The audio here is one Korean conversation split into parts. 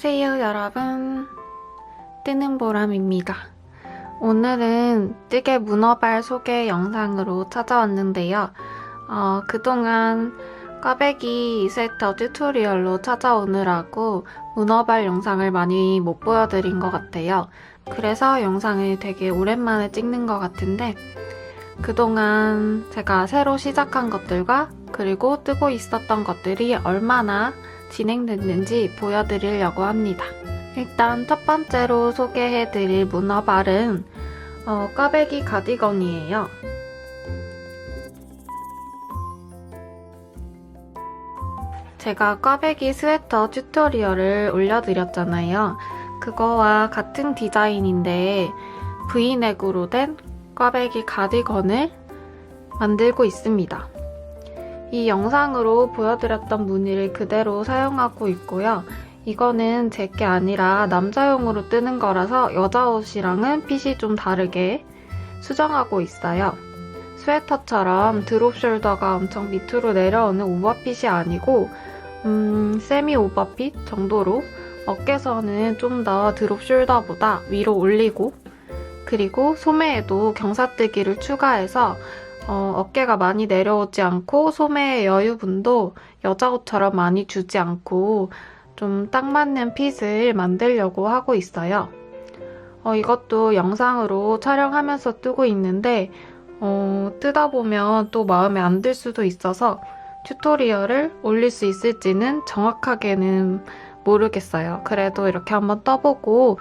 안녕하세요 여러분, 뜨는 보람입니다. 오늘은 뜨개 문어발 소개 영상으로 찾아왔는데요. 그동안 꽈배기 스웨터 튜토리얼로 찾아오느라고 문어발 영상을 많이 못 보여드린 것 같아요. 그래서 영상을 되게 오랜만에 찍는 것 같은데, 그동안 제가 새로 시작한 것들과 그리고 뜨고 있었던 것들이 얼마나 진행됐는지 보여드리려고 합니다. 일단 첫 번째로 소개해드릴 문어발은 꽈배기 가디건이에요. 제가 꽈배기 스웨터 튜토리얼을 올려드렸잖아요. 그거와 같은 디자인인데 V넥으로 된 꽈배기 가디건을 만들고 있습니다. 이 영상으로 보여드렸던 무늬를 그대로 사용하고 있고요. 이거는 제게 아니라 남자용으로 뜨는 거라서 여자 옷이랑은 핏이 좀 다르게 수정하고 있어요. 스웨터처럼 드롭 숄더가 엄청 밑으로 내려오는 오버핏이 아니고 세미 오버핏 정도로 어깨선은 좀 더 드롭 숄더보다 위로 올리고, 그리고 소매에도 경사뜨기를 추가해서 어깨가 많이 내려오지 않고 소매의 여유분도 여자 옷처럼 많이 주지 않고 좀 딱 맞는 핏을 만들려고 하고 있어요. 이것도 영상으로 촬영하면서 뜨고 있는데 뜨다 보면 또 마음에 안 들 수도 있어서 튜토리얼을 올릴 수 있을지는 정확하게는 모르겠어요. 그래도 이렇게 한번 떠보고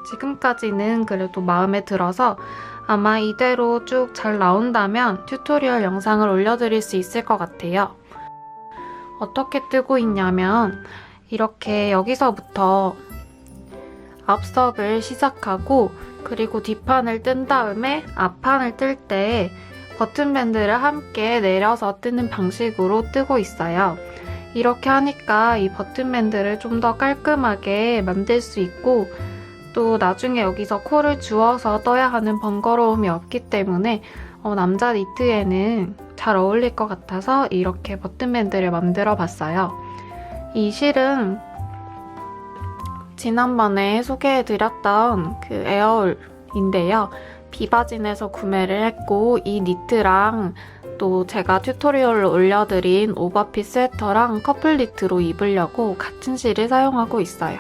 지금까지는 그래도 마음에 들어서 아마 이대로 쭉 잘 나온다면 튜토리얼 영상을 올려드릴 수 있을 것 같아요. 어떻게 뜨고 있냐면 이렇게 여기서부터 앞섭을 시작하고, 그리고 뒷판을 뜬 다음에 앞판을 뜰 때 버튼밴드를 함께 내려서 뜨는 방식으로 뜨고 있어요. 이렇게 하니까 이 버튼밴드를 좀 더 깔끔하게 만들 수 있고, 또 나중에 여기서 코를 주워서 떠야 하는 번거로움이 없기 때문에 남자 니트에는 잘 어울릴 것 같아서 이렇게 버튼밴드를 만들어 봤어요. 이 실은 지난번에 소개해드렸던 그 에어울인데요. 비바진에서 구매를 했고, 이 니트랑 또 제가 튜토리얼로 올려드린 오버핏 스웨터랑 커플 니트로 입으려고 같은 실을 사용하고 있어요.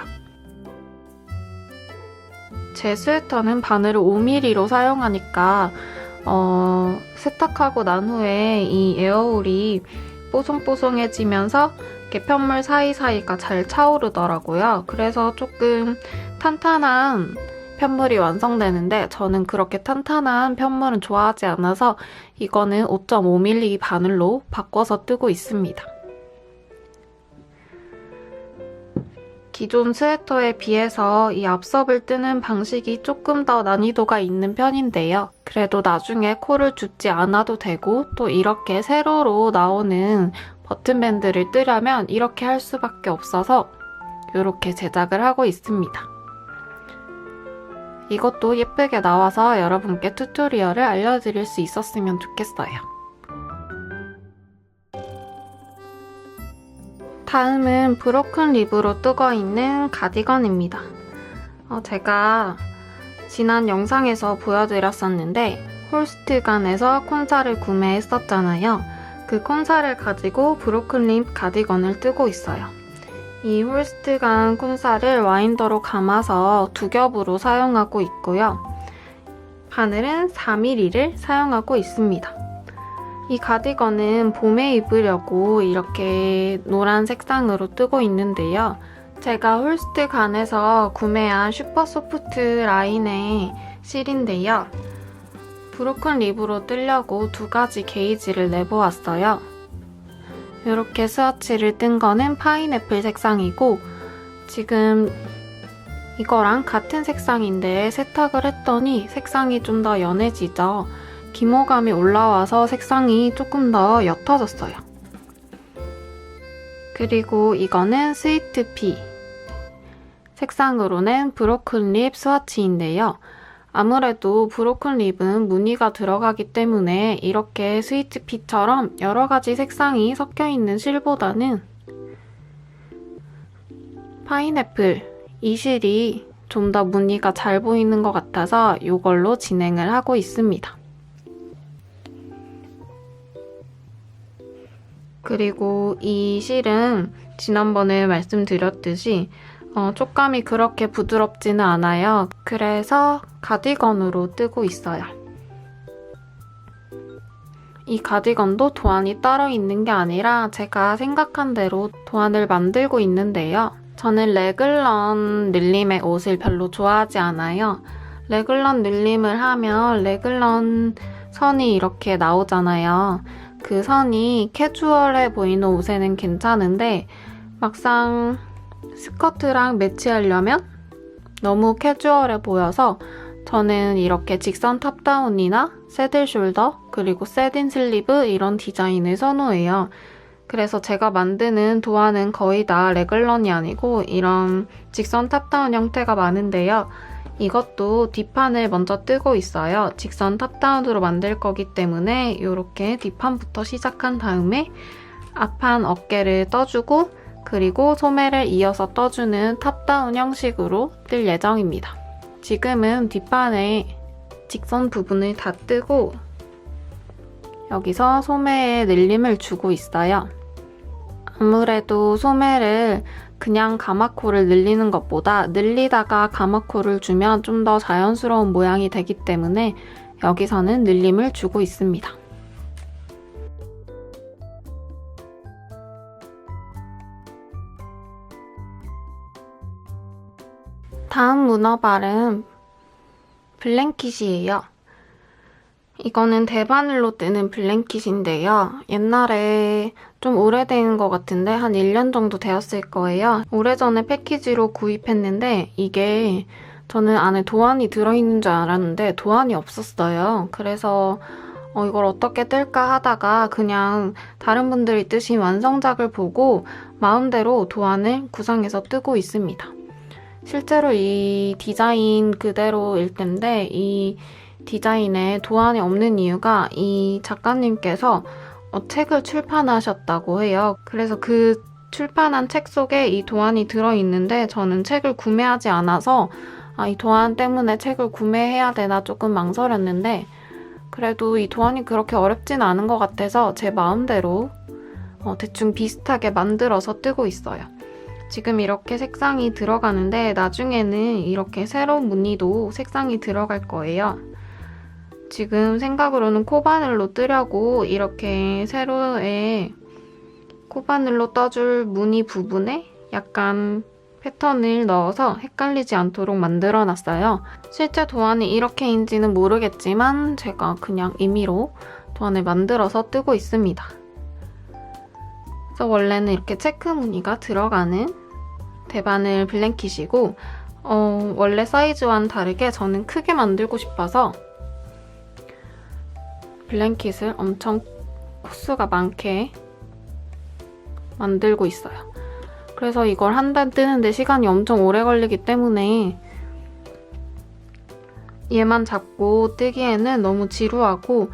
제 스웨터는 바늘을 5mm로 사용하니까 세탁하고 난 후에 이 에어울이 뽀송뽀송해지면서 이렇게 편물 사이사이가 잘 차오르더라고요. 그래서 조금 탄탄한 편물이 완성되는데, 저는 그렇게 탄탄한 편물은 좋아하지 않아서 이거는 5.5mm 바늘로 바꿔서 뜨고 있습니다. 기존 스웨터에 비해서 이 앞섭을 뜨는 방식이 조금 더 난이도가 있는 편인데요. 그래도 나중에 코를 줍지 않아도 되고, 또 이렇게 세로로 나오는 버튼밴드를 뜨려면 이렇게 할 수밖에 없어서 이렇게 제작을 하고 있습니다. 이것도 예쁘게 나와서 여러분께 튜토리얼을 알려드릴 수 있었으면 좋겠어요. 다음은 브로큰 립으로 뜨고 있는 가디건입니다. 제가 지난 영상에서 보여드렸었는데 홀스트간에서 콘사를 구매했었잖아요. 그 콘사를 가지고 브로큰 립 가디건을 뜨고 있어요. 이 홀스트간 콘사를 와인더로 감아서 두 겹으로 사용하고 있고요. 바늘은 4mm를 사용하고 있습니다. 이 가디건은 봄에 입으려고 이렇게 노란 색상으로 뜨고 있는데요. 제가 홀스트간에서 구매한 슈퍼 소프트 라인의 실인데요. 브로큰 립으로 뜨려고 두 가지 게이지를 내보았어요. 이렇게 스와치를 뜬 거는 파인애플 색상이고, 지금 이거랑 같은 색상인데 세탁을 했더니 색상이 좀 더 연해지죠. 기모감이 올라와서 색상이 조금 더 옅어졌어요. 그리고 이거는 스위트피 색상으로는 브로큰 립 스와치인데요. 아무래도 브로큰 립은 무늬가 들어가기 때문에 이렇게 스위트피처럼 여러 가지 색상이 섞여 있는 실보다는 파인애플 이 실이 좀 더 무늬가 잘 보이는 것 같아서 이걸로 진행을 하고 있습니다. 그리고 이 실은 지난번에 말씀드렸듯이 촉감이 그렇게 부드럽지는 않아요. 그래서 가디건으로 뜨고 있어요. 이 가디건도 도안이 따로 있는 게 아니라 제가 생각한 대로 도안을 만들고 있는데요. 저는 레글런 늘림의 옷을 별로 좋아하지 않아요. 레글런 늘림을 하면 레글런 선이 이렇게 나오잖아요. 그 선이 캐주얼해 보이는 옷에는 괜찮은데 막상 스커트랑 매치하려면 너무 캐주얼해 보여서 저는 이렇게 직선 탑다운이나 새들 숄더 그리고 셋인 슬리브 이런 디자인을 선호해요. 그래서 제가 만드는 도안은 거의 다 레글런이 아니고 이런 직선 탑다운 형태가 많은데요. 이것도 뒷판을 먼저 뜨고 있어요. 직선 탑다운으로 만들 거기 때문에 이렇게 뒷판부터 시작한 다음에 앞판 어깨를 떠주고 그리고 소매를 이어서 떠주는 탑다운 형식으로 뜰 예정입니다. 지금은 뒷판에 직선 부분을 다 뜨고 여기서 소매에 늘림을 주고 있어요. 아무래도 소매를 그냥 가마코를 늘리는 것보다 늘리다가 가마코를 주면 좀 더 자연스러운 모양이 되기 때문에 여기서는 늘림을 주고 있습니다. 다음 문어발은 블랭킷이에요. 이거는 대바늘로 뜨는 블랭킷인데요. 옛날에 좀 오래된 것 같은데 한 1년 정도 되었을 거예요. 오래전에 패키지로 구입했는데 이게 저는 안에 도안이 들어있는 줄 알았는데 도안이 없었어요. 그래서 이걸 어떻게 뜰까 하다가 그냥 다른 분들이 뜨신 완성작을 보고 마음대로 도안을 구상해서 뜨고 있습니다. 실제로 이 디자인 그대로일 텐데 이 디자인에 도안이 없는 이유가 이 작가님께서 책을 출판하셨다고 해요. 그래서 그 출판한 책 속에 이 도안이 들어있는데 저는 책을 구매하지 않아서 이 도안 때문에 책을 구매해야 되나 조금 망설였는데 그래도 이 도안이 그렇게 어렵진 않은 것 같아서 제 마음대로 대충 비슷하게 만들어서 뜨고 있어요. 지금 이렇게 색상이 들어가는데 나중에는 이렇게 세로 무늬도 색상이 들어갈 거예요. 지금 생각으로는 코바늘로 뜨려고 이렇게 세로에 코바늘로 떠줄 무늬 부분에 약간 패턴을 넣어서 헷갈리지 않도록 만들어놨어요. 실제 도안이 이렇게인지는 모르겠지만 제가 그냥 임의로 도안을 만들어서 뜨고 있습니다. 그래서 원래는 이렇게 체크 무늬가 들어가는 대바늘 블랭킷이고 원래 사이즈와는 다르게 저는 크게 만들고 싶어서 블랭킷을 엄청 코스가 많게 만들고 있어요. 그래서 이걸 한 단 뜨는데 시간이 엄청 오래 걸리기 때문에 얘만 잡고 뜨기에는 너무 지루하고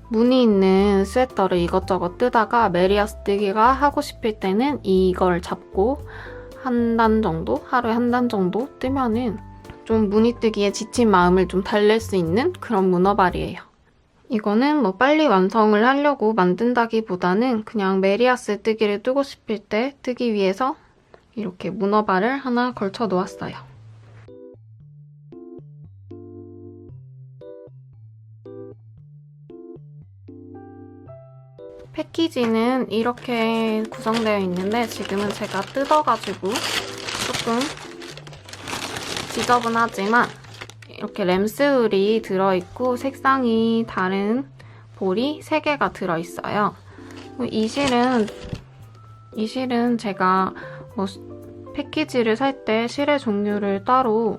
무늬 있는 스웨터를 이것저것 뜨다가 메리아스 뜨기가 하고 싶을 때는 이걸 잡고 한 단 정도? 하루에 한 단 정도 뜨면은 좀 무늬 뜨기에 지친 마음을 좀 달랠 수 있는 그런 문어발이에요. 이거는 뭐 빨리 완성을 하려고 만든다기보다는 그냥 메리아스 뜨기를 뜨고 싶을 때 뜨기 위해서 이렇게 문어발을 하나 걸쳐 놓았어요. 패키지는 이렇게 구성되어 있는데 지금은 제가 뜯어가지고 조금 지저분하지만 이렇게 램스울이 들어있고 색상이 다른 볼이 3개가 들어있어요. 이 실은 제가 패키지를 살 때 실의 종류를 따로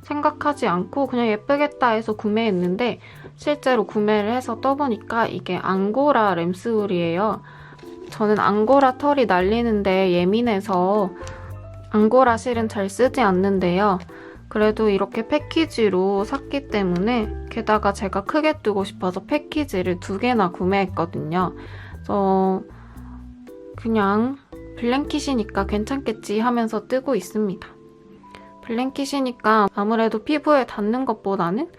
생각하지 않고 그냥 예쁘겠다 해서 구매했는데 실제로 구매를 해서 떠보니까 이게 앙고라 램스울이에요. 저는 앙고라 털이 날리는데 예민해서 앙고라 실은 잘 쓰지 않는데요. 그래도 이렇게 패키지로 샀기 때문에 게다가 제가 크게 뜨고 싶어서 패키지를 2개나 구매했거든요. 그래서 그냥 블랭킷이니까 괜찮겠지 하면서 뜨고 있습니다. 블랭킷이니까 아무래도 피부에 닿는 것보다는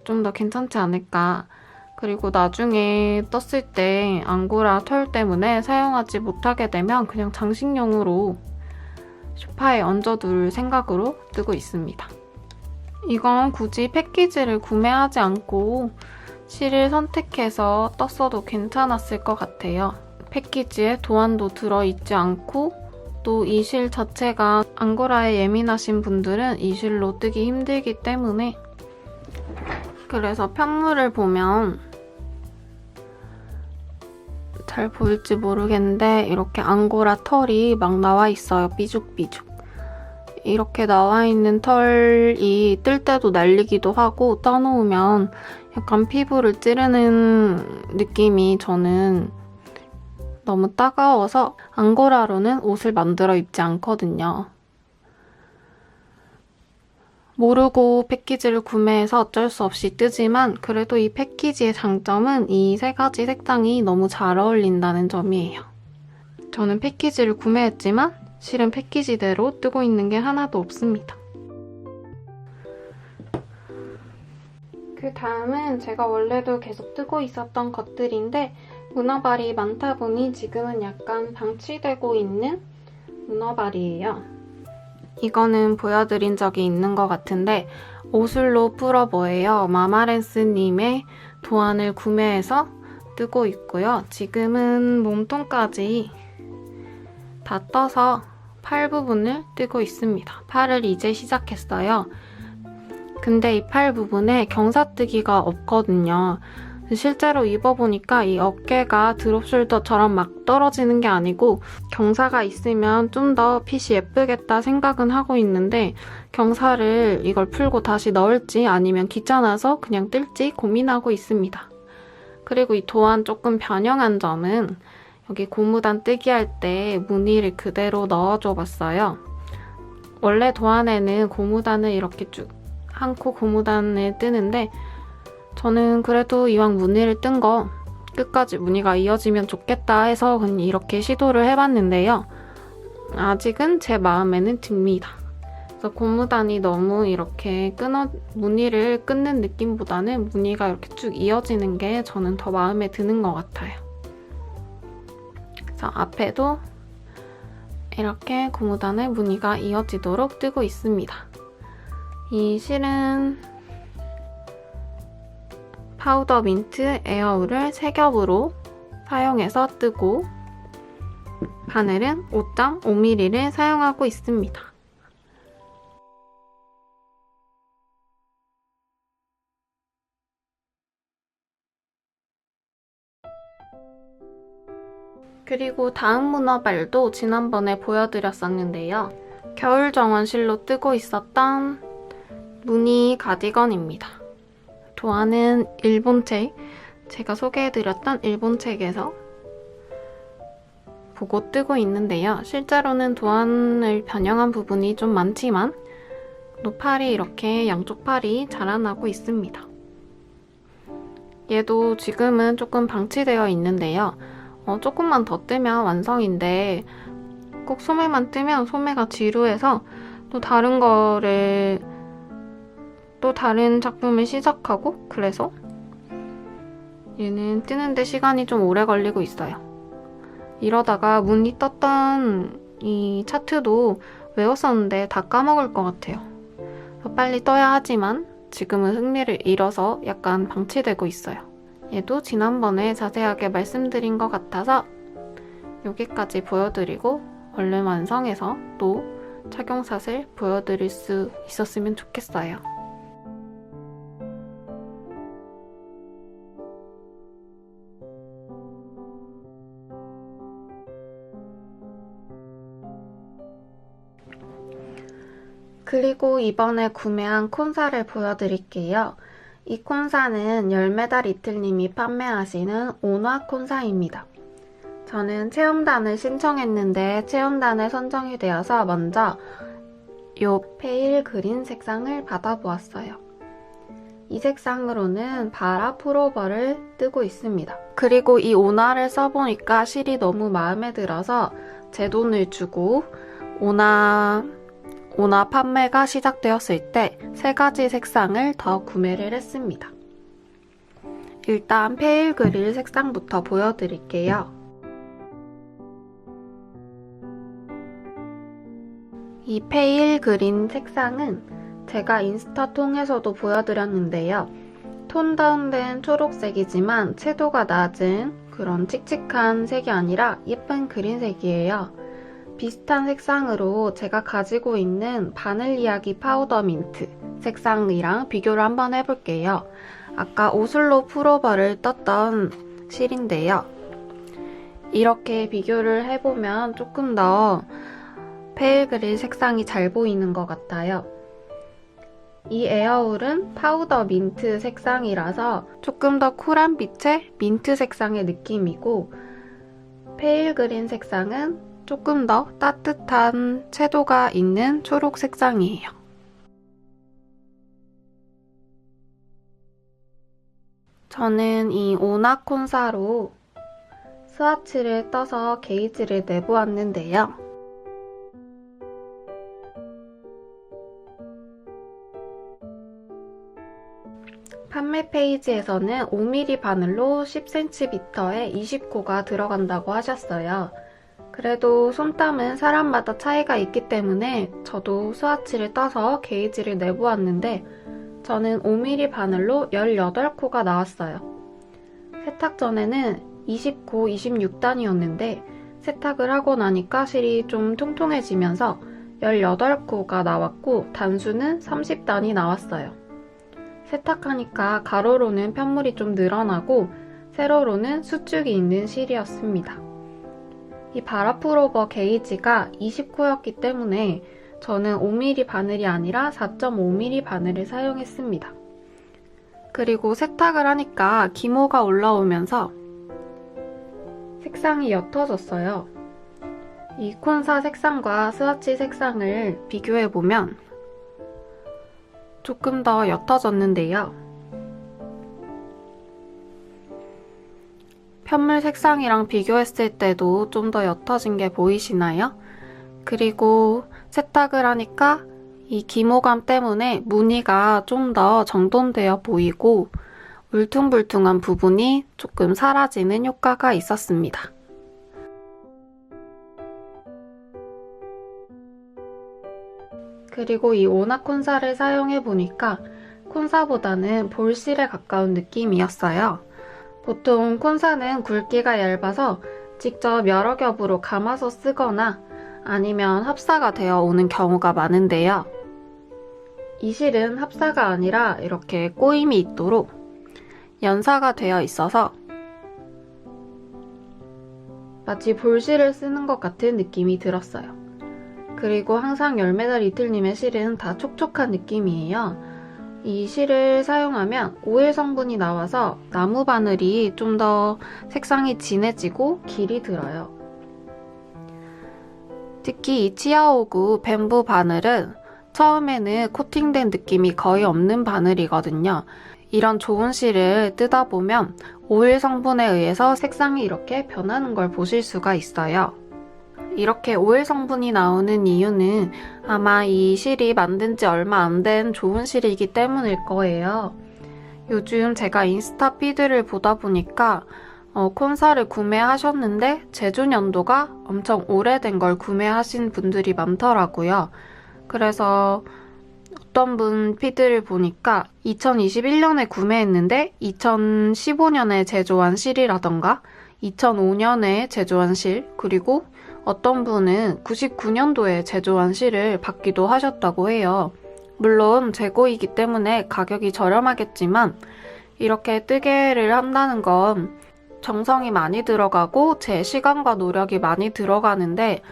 좀 더 괜찮지 않을까. 그리고 나중에 떴을 때 앙고라 털 때문에 사용하지 못하게 되면 그냥 장식용으로 소파에 얹어둘 생각으로 뜨고 있습니다. 이건 굳이 패키지를 구매하지 않고 실을 선택해서 떴어도 괜찮았을 것 같아요. 패키지에 도안도 들어있지 않고 또 이 실 자체가 앙고라에 예민하신 분들은 이 실로 뜨기 힘들기 때문에, 그래서 편물을 보면 잘 보일지 모르겠는데 이렇게 앙고라 털이 막 나와 있어요. 삐죽삐죽. 이렇게 나와 있는 털이 뜰 때도 날리기도 하고 떠놓으면 약간 피부를 찌르는 느낌이 저는 너무 따가워서 앙고라로는 옷을 만들어 입지 않거든요. 모르고 패키지를 구매해서 어쩔 수 없이 뜨지만 그래도 이 패키지의 장점은 이 세 가지 색상이 너무 잘 어울린다는 점이에요. 저는 패키지를 구매했지만 실은 패키지대로 뜨고 있는 게 하나도 없습니다. 그 다음은 제가 원래도 계속 뜨고 있었던 것들인데 문어발이 많다 보니 지금은 약간 방치되고 있는 문어발이에요. 이거는 보여드린 적이 있는 것 같은데 오슬로 프로버예요. 마마렌스님의 도안을 구매해서 뜨고 있고요. 지금은 몸통까지 다 떠서 팔 부분을 뜨고 있습니다. 팔을 이제 시작했어요. 근데 이 팔 부분에 경사뜨기가 없거든요. 실제로 입어보니까 이 어깨가 드롭숄더처럼 막 떨어지는 게 아니고 경사가 있으면 좀 더 핏이 예쁘겠다 생각은 하고 있는데 경사를 이걸 풀고 다시 넣을지 아니면 귀찮아서 그냥 뜰지 고민하고 있습니다. 그리고 이 도안 조금 변형한 점은 여기 고무단 뜨기 할 때 무늬를 그대로 넣어줘 봤어요. 원래 도안에는 고무단을 이렇게 쭉 한 코 고무단을 뜨는데 저는 그래도 이왕 무늬를 뜬 거 끝까지 무늬가 이어지면 좋겠다 해서 그냥 이렇게 시도를 해봤는데요. 아직은 제 마음에는 듭니다. 그래서 고무단이 너무 이렇게 무늬를 끊는 느낌보다는 무늬가 이렇게 쭉 이어지는 게 저는 더 마음에 드는 것 같아요. 그래서 앞에도 이렇게 고무단의 무늬가 이어지도록 뜨고 있습니다. 이 실은 파우더 민트 에어울을 3겹으로 사용해서 뜨고 바늘은 5.5mm를 사용하고 있습니다. 그리고 다음 문어발도 지난번에 보여드렸었는데요. 겨울 정원실로 뜨고 있었던 무늬 가디건입니다. 도안은 일본책, 제가 소개해드렸던 일본책에서 보고 뜨고 있는데요. 실제로는 도안을 변형한 부분이 좀 많지만 또 팔이 이렇게 양쪽 팔이 자라나고 있습니다. 얘도 지금은 조금 방치되어 있는데요. 조금만 더 뜨면 완성인데 꼭 소매만 뜨면 소매가 지루해서 또 다른 작품을 시작하고 그래서 얘는 뜨는데 시간이 좀 오래 걸리고 있어요. 이러다가 무늬 떴던 이 차트도 외웠었는데 다 까먹을 것 같아요. 빨리 떠야 하지만 지금은 흥미를 잃어서 약간 방치되고 있어요. 얘도 지난번에 자세하게 말씀드린 것 같아서 여기까지 보여드리고 얼른 완성해서 또 착용샷을 보여드릴 수 있었으면 좋겠어요. 그리고 이번에 구매한 콘사를 보여드릴게요. 이 콘사는 열매달 이틀님이 판매하시는 온화 콘사입니다. 저는 체험단을 신청했는데 체험단에 선정이 되어서 먼저 이 페일 그린 색상을 받아보았어요. 이 색상으로는 바라 프로버를 뜨고 있습니다. 그리고 이 온화를 써보니까 실이 너무 마음에 들어서 제 돈을 주고 온화 오나 판매가 시작되었을 때 3가지 색상을 더 구매를 했습니다. 일단 페일 그릴 색상부터 보여드릴게요. 이 페일 그린 색상은 제가 인스타 통해서도 보여드렸는데요. 톤 다운된 초록색이지만 채도가 낮은 그런 칙칙한 색이 아니라 예쁜 그린색이에요. 비슷한 색상으로 제가 가지고 있는 바늘 이야기 파우더 민트 색상이랑 비교를 한번 해볼게요. 아까 오슬로 풀오버를 떴던 실인데요. 이렇게 비교를 해보면 조금 더 페일 그릴 색상이 잘 보이는 것 같아요. 이 에어울은 파우더 민트 색상이라서 조금 더 쿨한 빛의 민트 색상의 느낌이고, 페일 그린 색상은 조금 더 따뜻한 채도가 있는 초록 색상이에요. 저는 이 오나 콘사로 스와치를 떠서 게이지를 내보았는데요. 판매 페이지에서는 5mm 바늘로 10cm에 20코가 들어간다고 하셨어요. 그래도 솜땀은 사람마다 차이가 있기 때문에 저도 스와치를 떠서 게이지를 내보았는데 저는 5mm 바늘로 18코가 나왔어요. 세탁 전에는 20코, 26단이었는데 세탁을 하고 나니까 실이 좀 통통해지면서 18코가 나왔고 단수는 30단이 나왔어요. 세탁하니까 가로로는 편물이 좀 늘어나고 세로로는 수축이 있는 실이었습니다. 이 바라풀오버 게이지가 20코였기 때문에 저는 5mm 바늘이 아니라 4.5mm 바늘을 사용했습니다. 그리고 세탁을 하니까 기모가 올라오면서 색상이 옅어졌어요. 이 콘사 색상과 스와치 색상을 비교해보면 조금 더 옅어졌는데요. 편물 색상이랑 비교했을 때도 좀 더 옅어진 게 보이시나요? 그리고 세탁을 하니까 이 기모감 때문에 무늬가 좀 더 정돈되어 보이고 울퉁불퉁한 부분이 조금 사라지는 효과가 있었습니다. 그리고 이 오나 콘사를 사용해보니까 콘사보다는 볼실에 가까운 느낌이었어요. 보통 콘사는 굵기가 얇아서 직접 여러 겹으로 감아서 쓰거나 아니면 합사가 되어 오는 경우가 많은데요. 이 실은 합사가 아니라 이렇게 꼬임이 있도록 연사가 되어 있어서 마치 볼실을 쓰는 것 같은 느낌이 들었어요. 그리고 항상 열매달 이틀님의 실은 다 촉촉한 느낌이에요. 이 실을 사용하면 오일 성분이 나와서 나무 바늘이 좀 더 색상이 진해지고 길이 들어요. 특히 이 치아오구 뱀부 바늘은 처음에는 코팅된 느낌이 거의 없는 바늘이거든요. 이런 좋은 실을 뜯다 보면 오일 성분에 의해서 색상이 이렇게 변하는 걸 보실 수가 있어요. 이렇게 오일 성분이 나오는 이유는 아마 이 실이 만든 지 얼마 안 된 좋은 실이기 때문일 거예요. 요즘 제가 인스타 피드를 보다 보니까 콘사를 구매하셨는데 제조 연도가 엄청 오래된 걸 구매하신 분들이 많더라고요. 그래서 어떤 분 피드를 보니까 2021년에 구매했는데 2015년에 제조한 실이라던가 2005년에 제조한 실, 그리고 어떤 분은 99년도에 제조한 실을 받기도 하셨다고 해요. 물론 재고이기 때문에 가격이 저렴하겠지만 이렇게 뜨개를 한다는 건 정성이 많이 들어가고 제 시간과 노력이 많이 들어가는데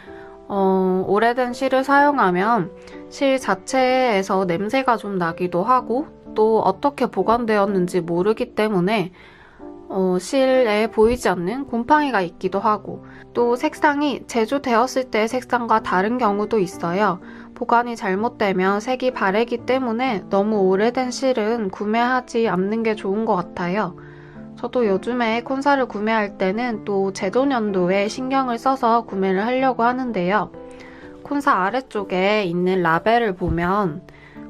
오래된 실을 사용하면 실 자체에서 냄새가 좀 나기도 하고 또 어떻게 보관되었는지 모르기 때문에 실에 보이지 않는 곰팡이가 있기도 하고 또 색상이 제조되었을 때의 색상과 다른 경우도 있어요. 보관이 잘못되면 색이 바래기 때문에 너무 오래된 실은 구매하지 않는 게 좋은 것 같아요. 저도 요즘에 콘사를 구매할 때는 또 제조 연도에 신경을 써서 구매를 하려고 하는데요. 콘사 아래쪽에 있는 라벨을 보면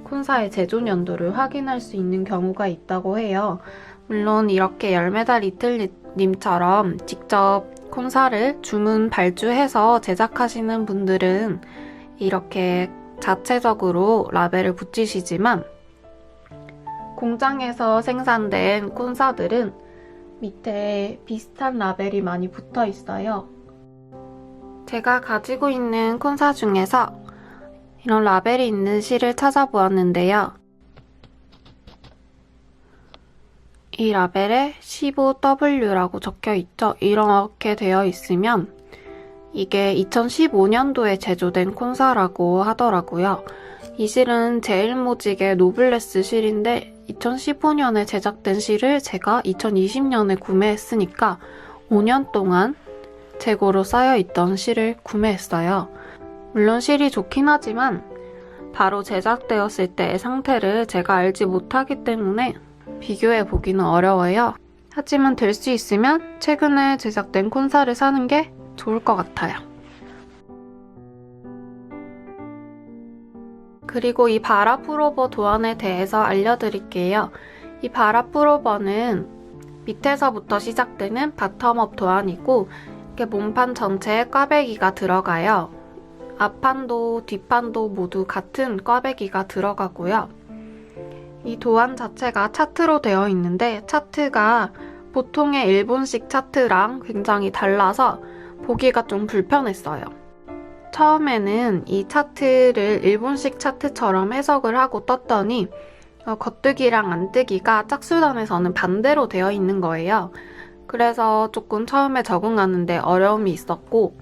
콘사의 제조 연도를 확인할 수 있는 경우가 있다고 해요. 물론 이렇게 열매달 리틀님처럼 직접 콘사를 주문 발주해서 제작하시는 분들은 이렇게 자체적으로 라벨을 붙이시지만 공장에서 생산된 콘사들은 밑에 비슷한 라벨이 많이 붙어 있어요. 제가 가지고 있는 콘사 중에서 이런 라벨이 있는 실을 찾아보았는데요. 이 라벨에 15W라고 적혀 있죠. 이렇게 되어 있으면 이게 2015년도에 제조된 콘사라고 하더라고요. 이 실은 제일모직의 노블레스 실인데 2015년에 제작된 실을 제가 2020년에 구매했으니까 5년 동안 재고로 쌓여있던 실을 구매했어요. 물론 실이 좋긴 하지만 바로 제작되었을 때의 상태를 제가 알지 못하기 때문에 비교해보기는 어려워요. 하지만 될 수 있으면 최근에 제작된 콘사를 사는 게 좋을 것 같아요. 그리고 이 바라프로버 도안에 대해서 알려드릴게요. 이 바라프로버는 밑에서부터 시작되는 바텀업 도안이고 이렇게 몸판 전체에 꽈배기가 들어가요. 앞판도 뒷판도 모두 같은 꽈배기가 들어가고요. 이 도안 자체가 차트로 되어 있는데 차트가 보통의 일본식 차트랑 굉장히 달라서 보기가 좀 불편했어요. 처음에는 이 차트를 일본식 차트처럼 해석을 하고 떴더니 겉뜨기랑 안뜨기가 짝수단에서는 반대로 되어 있는 거예요. 그래서 조금 처음에 적응하는데 어려움이 있었고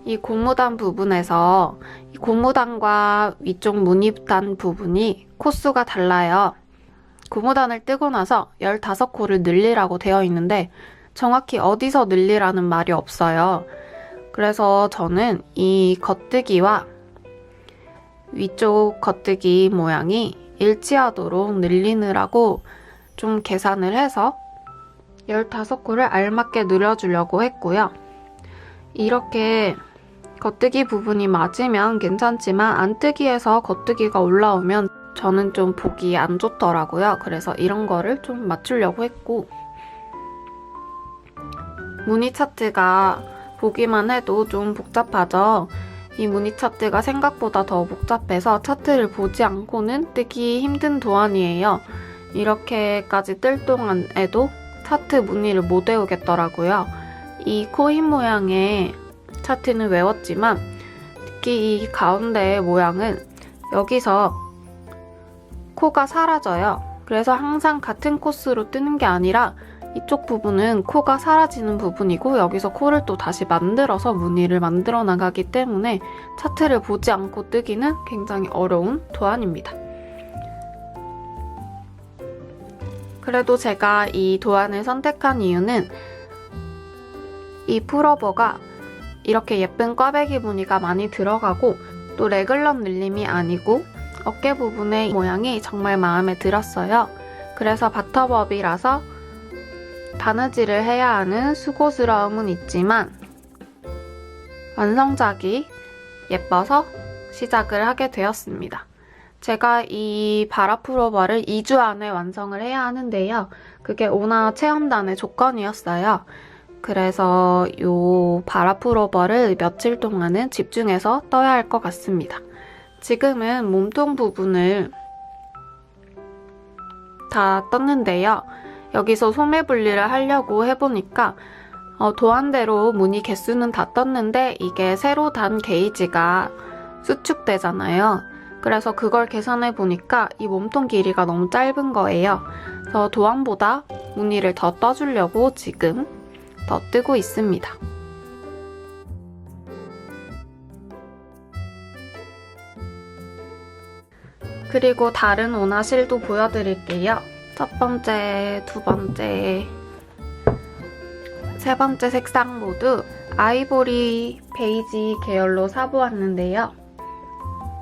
이 고무단 부분에서 이 고무단과 위쪽 무늬단 부분이 코수가 달라요. 고무단을 뜨고 나서 15코를 늘리라고 되어 있는데 정확히 어디서 늘리라는 말이 없어요. 그래서 저는 이 겉뜨기와 위쪽 겉뜨기 모양이 일치하도록 늘리느라고 좀 계산을 해서 15코를 알맞게 늘려주려고 했고요. 이렇게 겉뜨기 부분이 맞으면 괜찮지만 안뜨기에서 겉뜨기가 올라오면 저는 좀 보기 안 좋더라고요. 그래서 이런 거를 좀 맞추려고 했고 무늬 차트가 보기만 해도 좀 복잡하죠. 이 무늬 차트가 생각보다 더 복잡해서 차트를 보지 않고는 뜨기 힘든 도안이에요. 이렇게까지 뜰 동안에도 차트 무늬를 못 외우겠더라고요. 이 코 흰 모양의 차트는 외웠지만 특히 이 가운데 모양은 여기서 코가 사라져요. 그래서 항상 같은 코스로 뜨는 게 아니라 이쪽 부분은 코가 사라지는 부분이고 여기서 코를 또 다시 만들어서 무늬를 만들어 나가기 때문에 차트를 보지 않고 뜨기는 굉장히 어려운 도안입니다. 그래도 제가 이 도안을 선택한 이유는 이 풀오버가 이렇게 예쁜 꽈배기 무늬가 많이 들어가고 또 레글럼 늘림이 아니고 어깨 부분의 모양이 정말 마음에 들었어요. 그래서 바텀업이라서 바느질을 해야 하는 수고스러움은 있지만 완성작이 예뻐서 시작을 하게 되었습니다. 제가 이 바라풀오버를 2주 안에 완성을 해야 하는데요. 그게 오나 체험단의 조건이었어요. 그래서 이 바라풀오버를 며칠 동안은 집중해서 떠야 할 것 같습니다. 지금은 몸통 부분을 다 떴는데요. 여기서 소매 분리를 하려고 해보니까 도안대로 무늬 개수는 다 떴는데 이게 새로 단 게이지가 수축되잖아요. 그래서 그걸 계산해 보니까 이 몸통 길이가 너무 짧은 거예요. 그래서 도안보다 무늬를 더 떠주려고 지금 더 뜨고 있습니다. 그리고 다른 오나실도 보여드릴게요. 첫 번째, 두 번째, 세 번째 색상 모두 아이보리 베이지 계열로 사보았는데요.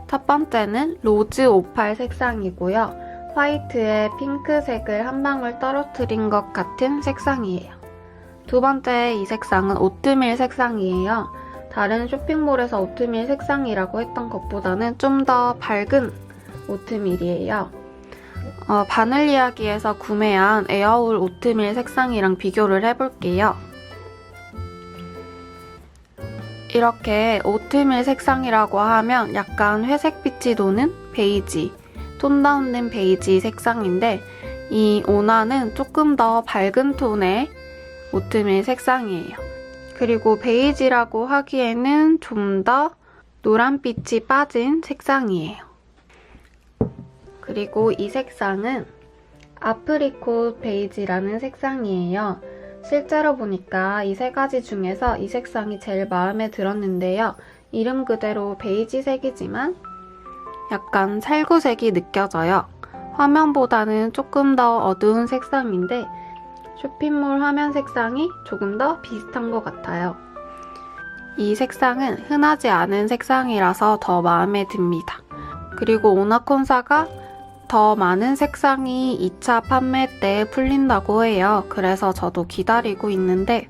첫 번째는 로즈 오팔 색상이고요. 화이트에 핑크색을 한 방울 떨어뜨린 것 같은 색상이에요. 두 번째 이 색상은 오트밀 색상이에요. 다른 쇼핑몰에서 오트밀 색상이라고 했던 것보다는 좀 더 밝은 오트밀이에요. 바늘 이야기에서 구매한 에어울 오트밀 색상이랑 비교를 해볼게요. 이렇게 오트밀 색상이라고 하면 약간 회색빛이 도는 베이지, 톤 다운된 베이지 색상인데 이 오나는 조금 더 밝은 톤의 오트밀 색상이에요. 그리고 베이지라고 하기에는 좀 더 노란빛이 빠진 색상이에요. 그리고 이 색상은 아프리콧 베이지라는 색상이에요. 실제로 보니까 이 세 가지 중에서 이 색상이 제일 마음에 들었는데요. 이름 그대로 베이지색이지만 약간 살구색이 느껴져요. 화면보다는 조금 더 어두운 색상인데 쇼핑몰 화면 색상이 조금 더 비슷한 것 같아요. 이 색상은 흔하지 않은 색상이라서 더 마음에 듭니다. 그리고 오나콘사가 더 많은 색상이 2차 판매 때 풀린다고 해요. 그래서 저도 기다리고 있는데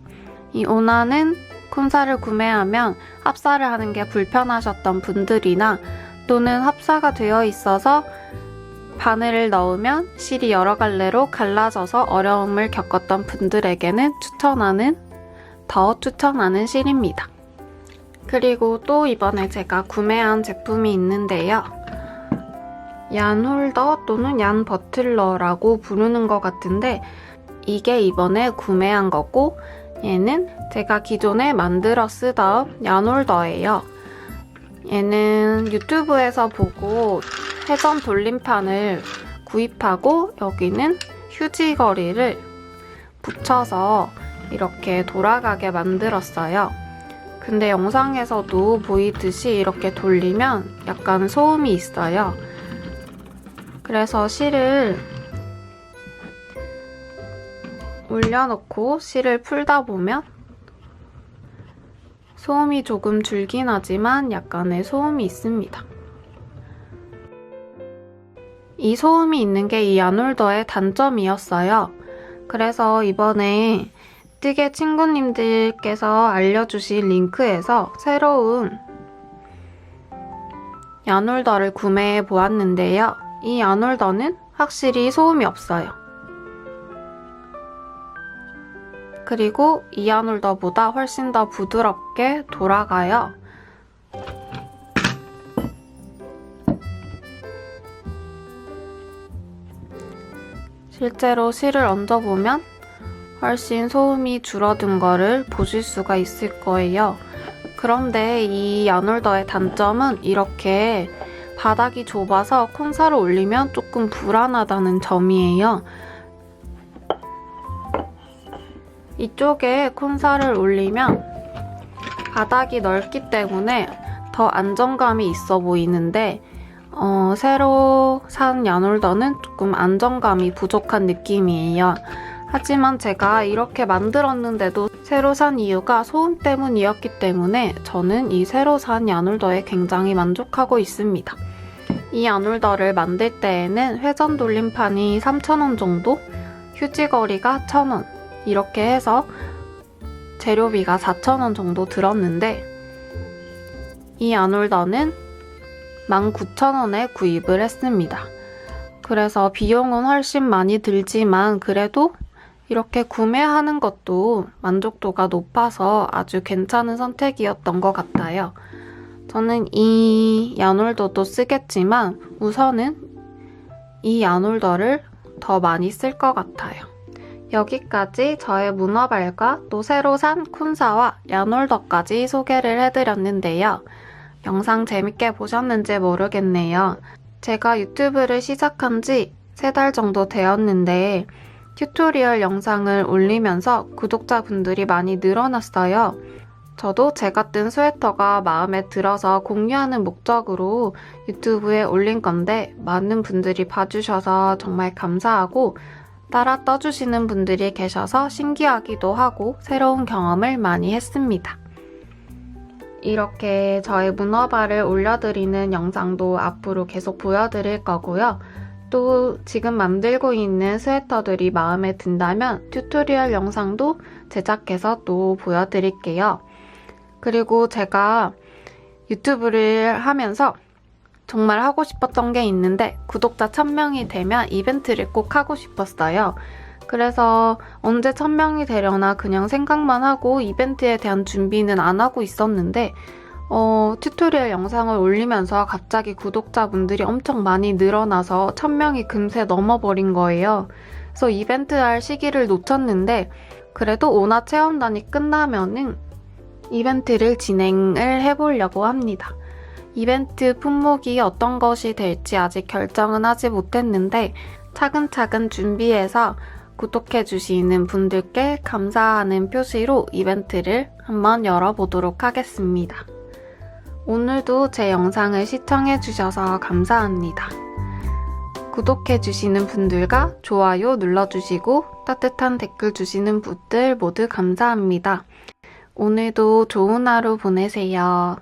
이 오나는 콘사를 구매하면 합사를 하는 게 불편하셨던 분들이나 또는 합사가 되어 있어서 바늘을 넣으면 실이 여러 갈래로 갈라져서 어려움을 겪었던 분들에게는 더 추천하는 실입니다. 그리고 또 이번에 제가 구매한 제품이 있는데요. 얀 홀더 또는 얀 버틀러라고 부르는 것 같은데 이게 이번에 구매한 거고 얘는 제가 기존에 만들어 쓰던 얀 홀더예요. 얘는 유튜브에서 보고 회전 돌림판을 구입하고 여기는 휴지거리를 붙여서 이렇게 돌아가게 만들었어요. 근데 영상에서도 보이듯이 이렇게 돌리면 약간 소음이 있어요. 그래서 실을 올려놓고 실을 풀다 보면 소음이 조금 줄긴 하지만 약간의 소음이 있습니다. 이 소음이 있는 게 이 얀홀더의 단점이었어요. 그래서 이번에 뜨개 친구님들께서 알려주신 링크에서 새로운 얀홀더를 구매해 보았는데요. 이 얀홀더는 확실히 소음이 없어요. 그리고 이 얀홀더보다 훨씬 더 부드럽게 돌아가요. 실제로 실을 얹어보면 훨씬 소음이 줄어든 거를 보실 수가 있을 거예요. 그런데 이 얀홀더의 단점은 이렇게 바닥이 좁아서 콘사를 올리면 조금 불안하다는 점이에요. 이쪽에 콘사를 올리면 바닥이 넓기 때문에 더 안정감이 있어 보이는데 새로 산 얀홀더는 조금 안정감이 부족한 느낌이에요. 하지만 제가 이렇게 만들었는데도 새로 산 이유가 소음 때문이었기 때문에 저는 이 새로 산 얀홀더에 굉장히 만족하고 있습니다. 이 얀홀더를 만들 때에는 회전 돌림판이 3,000원 정도, 휴지거리가 1,000원 이렇게 해서 재료비가 4,000원 정도 들었는데 이 얀홀더는 19,000원에 구입을 했습니다. 그래서 비용은 훨씬 많이 들지만 그래도 이렇게 구매하는 것도 만족도가 높아서 아주 괜찮은 선택이었던 것 같아요. 저는 이 얀홀더도 쓰겠지만 우선은 이 얀홀더를 더 많이 쓸 것 같아요. 여기까지 저의 문어발과 또 새로 산 콘사와 얀홀더까지 소개를 해드렸는데요. 영상 재밌게 보셨는지 모르겠네요. 제가 유튜브를 시작한 지 3달 정도 되었는데 튜토리얼 영상을 올리면서 구독자분들이 많이 늘어났어요. 저도 제가 뜬 스웨터가 마음에 들어서 공유하는 목적으로 유튜브에 올린 건데 많은 분들이 봐주셔서 정말 감사하고 따라 떠주시는 분들이 계셔서 신기하기도 하고 새로운 경험을 많이 했습니다. 이렇게 저의 문어발을 올려드리는 영상도 앞으로 계속 보여드릴 거고요. 또 지금 만들고 있는 스웨터들이 마음에 든다면 튜토리얼 영상도 제작해서 또 보여드릴게요. 그리고 제가 유튜브를 하면서 정말 하고 싶었던 게 있는데 구독자 1000명이 되면 이벤트를 꼭 하고 싶었어요. 그래서 언제 1000명이 되려나 그냥 생각만 하고 이벤트에 대한 준비는 안 하고 있었는데 튜토리얼 영상을 올리면서 갑자기 구독자분들이 엄청 많이 늘어나서 1000명이 금세 넘어버린 거예요. 그래서 이벤트 할 시기를 놓쳤는데 그래도 오나 체험단이 끝나면은 이벤트를 진행을 해보려고 합니다. 이벤트 품목이 어떤 것이 될지 아직 결정은 하지 못했는데 차근차근 준비해서 구독해주시는 분들께 감사하는 표시로 이벤트를 한번 열어보도록 하겠습니다. 오늘도 제 영상을 시청해주셔서 감사합니다. 구독해주시는 분들과 좋아요 눌러주시고 따뜻한 댓글 주시는 분들 모두 감사합니다. 오늘도 좋은 하루 보내세요.